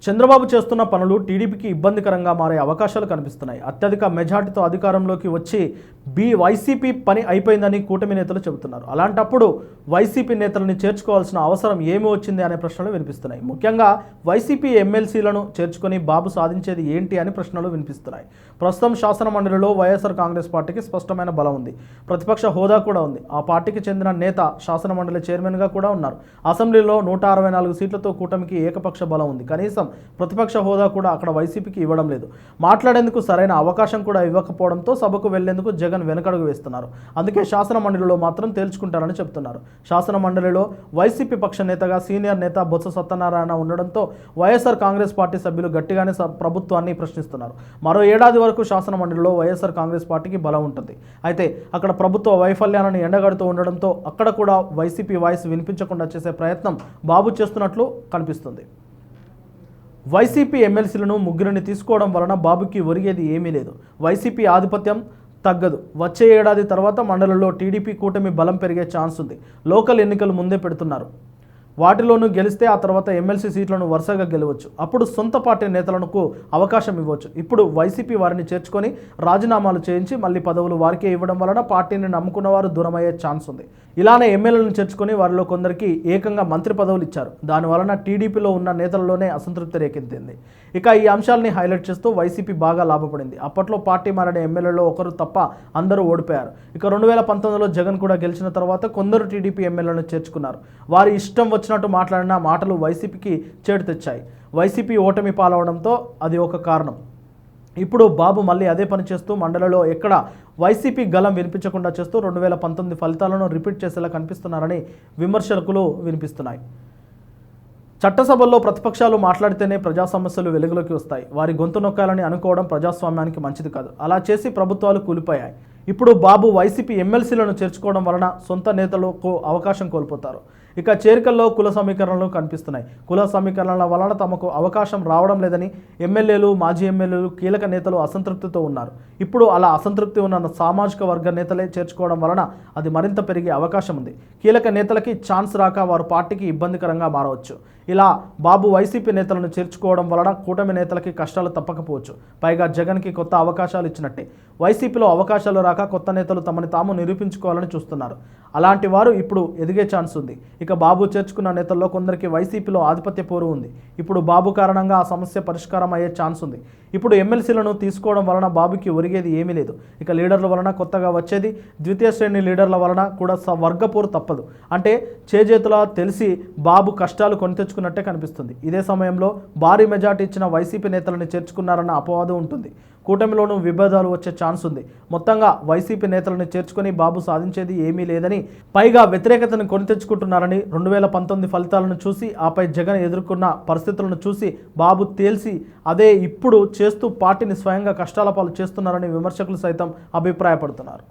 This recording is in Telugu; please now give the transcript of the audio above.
చంద్రబాబు చేస్తున్న పనులు టీడీపీకి ఇబ్బందికరంగా మారే అవకాశాలు కనిపిస్తున్నాయి. అత్యధిక మెజార్టీతో అధికారంలోకి వచ్చి వైసీపీ పని అయిపోయిందని కూటమి నేతలు చెబుతున్నారు. అలాంటప్పుడు వైసీపీ నేతలని చేర్చుకోవాల్సిన అవసరం ఏమి వచ్చింది అనే ప్రశ్నలు వినిపిస్తున్నాయి. ముఖ్యంగా వైసీపీ ఎమ్మెల్సీలను చేర్చుకొని బాబు సాధించేది ఏంటి అని ప్రశ్నలు వినిపిస్తున్నాయి. ప్రస్తుతం శాసన మండలిలో వైఎస్ఆర్ కాంగ్రెస్ పార్టీకి స్పష్టమైన బలం ఉంది. ప్రతిపక్ష హోదా కూడా ఉంది. ఆ పార్టీకి చెందిన నేత శాసన మండలి చైర్మన్గా కూడా ఉన్నారు. అసెంబ్లీలో 164 సీట్లతో కూటమికి ఏకపక్ష బలం ఉంది. కనీసం ప్రతిపక్ష హోదా కూడా అక్కడ వైసీపీకి ఇవ్వడం లేదు. మాట్లాడేందుకు సరైన అవకాశం కూడా ఇవ్వకపోవడంతో సభకు వెళ్లేందుకు జగన్ వెనకడుగు వేస్తున్నారు. అందుకే శాసన మండలిలో మాత్రం తేల్చుకుంటారని చెబుతున్నారు. శాసన మండలిలో వైసీపీ పక్ష నేతగా సీనియర్ నేత బొత్స సత్యనారాయణ ఉండడంతో వైఎస్ఆర్ కాంగ్రెస్ పార్టీ సభ్యులు గట్టిగానే ప్రభుత్వాన్ని ప్రశ్నిస్తున్నారు. మరో ఏడాది వరకు శాసన మండలిలో వైఎస్ఆర్ కాంగ్రెస్ పార్టీకి బలం ఉంటుంది. అయితే అక్కడ ప్రభుత్వ వైఫల్యాలను ఎండగడుతూ ఉండడంతో అక్కడ కూడా వైసీపీ వాయిస్ వినిపించకుండా చేసే ప్రయత్నం బాబు చేస్తున్నట్లు కనిపిస్తుంది. వైసీపీ ఎమ్మెల్సీలను ముగ్గురిని తీసుకోవడం వలన బాబుకి ఒరిగేది ఏమీ లేదు. వైసీపీ ఆధిపత్యం తగ్గదు. వచ్చే ఏడాది తర్వాత మండలంలో టీడీపీ కూటమి బలం పెరిగే ఛాన్స్ ఉంది. లోకల్ ఎన్నికలు ముందే పెడుతున్నారు. వాటిలోనూ గెలిస్తే ఆ తర్వాత ఎమ్మెల్సీ సీట్లను వరుసగా గెలవచ్చు. అప్పుడు సొంత పార్టీ నేతలకు అవకాశం ఇవ్వచ్చు. ఇప్పుడు వైసీపీ వారిని చేర్చుకొని రాజీనామాలు చేయించి మళ్ళీ పదవులు వారికే ఇవ్వడం వలన పార్టీని నమ్ముకున్న వారు దూరమయ్యే ఛాన్స్ ఉంది. ఇలానే ఎమ్మెల్యేలను చేర్చుకొని వారిలో కొందరికి ఏకంగా మంత్రి పదవులు ఇచ్చారు. దానివలన టీడీపీలో ఉన్న నేతలలోనే అసంతృప్తి రేకెత్తింది. ఇక ఈ అంశాలని హైలైట్ చేస్తూ వైసీపీ బాగా లాభపడింది. అప్పట్లో పార్టీ మారిన ఎమ్మెల్యేలో ఒకరు తప్ప అందరూ ఓడిపోయారు. ఇక 2019లో జగన్ కూడా గెలిచిన తర్వాత కొందరు టీడీపీ ఎమ్మెల్యేలను చేర్చుకున్నారు. వారి ఇష్టం వచ్చినట్టు మాట్లాడిన మాటలు వైసీపీకి చేటు తెచ్చాయి. వైసీపీ ఓటమి పాలవడంతో అది ఒక కారణం. ఇప్పుడు బాబు మళ్ళీ అదే పని చేస్తూ మండలిలో ఎక్కడ వైసీపీ గలం వినిపించకుండా చేస్తూ 2019 ఫలితాలను రిపీట్ చేసేలా కనిపిస్తున్నారని విమర్శకులు వినిపిస్తున్నాయి. చట్టసభల్లో ప్రతిపక్షాలు మాట్లాడితేనే ప్రజా సమస్యలు వెలుగులోకి వస్తాయి. వారి గొంతు నొక్కాలని అనుకోవడం ప్రజాస్వామ్యానికి మంచిది కాదు. అలా చేసి ప్రభుత్వాలు కూలిపోయాయి. ఇప్పుడు బాబు వైసీపీ ఎమ్మెల్సీలను చేర్చుకోవడం వలన సొంత నేతలకు అవకాశం కోల్పోతారు. ఇక చేరికల్లో కుల సమీకరణలు కనిపిస్తున్నాయి. కుల సమీకరణల వలన తమకు అవకాశం రావడం లేదని ఎమ్మెల్యేలు, మాజీ ఎమ్మెల్యేలు, కీలక నేతలు అసంతృప్తితో ఉన్నారు. ఇప్పుడు అలా అసంతృప్తి ఉన్న సామాజిక వర్గ నేతలే చేర్చుకోవడం వలన అది మరింత పెరిగే అవకాశం ఉంది. కీలక నేతలకి ఛాన్స్ రాక వారు పార్టీకి ఇబ్బందికరంగా మారవచ్చు. ఇలా బాబు వైసీపీ నేతలను చేర్చుకోవడం వలన కూటమి నేతలకి కష్టాలు తప్పకపోవచ్చు. పైగా జగన్కి కొత్త అవకాశాలు ఇచ్చినట్టే. వైసీపీలో అవకాశాలు రాక కొత్త నేతలు తమని తాము నిరూపించుకోవాలని చూస్తున్నారు. అలాంటి వారు ఇప్పుడు ఎదిగే ఛాన్స్ ఉంది. ఇక బాబు చేర్చుకున్న నేతల్లో కొందరికి వైసీపీలో ఆధిపత్య పోరు ఉంది. ఇప్పుడు బాబు కారణంగా ఆ సమస్య పరిష్కారం అయ్యే ఛాన్స్ ఉంది. ఇప్పుడు ఎమ్మెల్సీలను తీసుకోవడం వలన బాబుకి ఒరిగేది ఏమీ లేదు. ఇక లీడర్ల వలన కొత్తగా వచ్చేది ద్వితీయ శ్రేణి లీడర్ల వలన కూడా వర్గపోరు తప్పదు. అంటే చేజేతులా తెలిసి బాబు కష్టాలు కొని తెచ్చుకున్నట్టే కనిపిస్తుంది. ఇదే సమయంలో భారీ మెజార్టీ ఇచ్చిన వైసీపీ నేతలను చేర్చుకున్నారన్న అపవాదం ఉంటుంది. కూటమిలోనూ విభేదాలు వచ్చే ఛాన్స్ ఉంది. మొత్తంగా వైసీపీ నేతలను చేర్చుకొని బాబు సాధించేది ఏమీ లేదని, పైగా వ్యతిరేకతను కొని తెచ్చుకుంటున్నారని 2019 ఫలితాలను చూసి ఆపై జగన్ ఎదుర్కొన్న పరిస్థితులను చూసి బాబు తేల్చి అదే ఇప్పుడు చేస్తూ పార్టీని స్వయంగా కష్టాల పాలు చేస్తున్నారని విమర్శకులు సైతం అభిప్రాయపడుతున్నారు.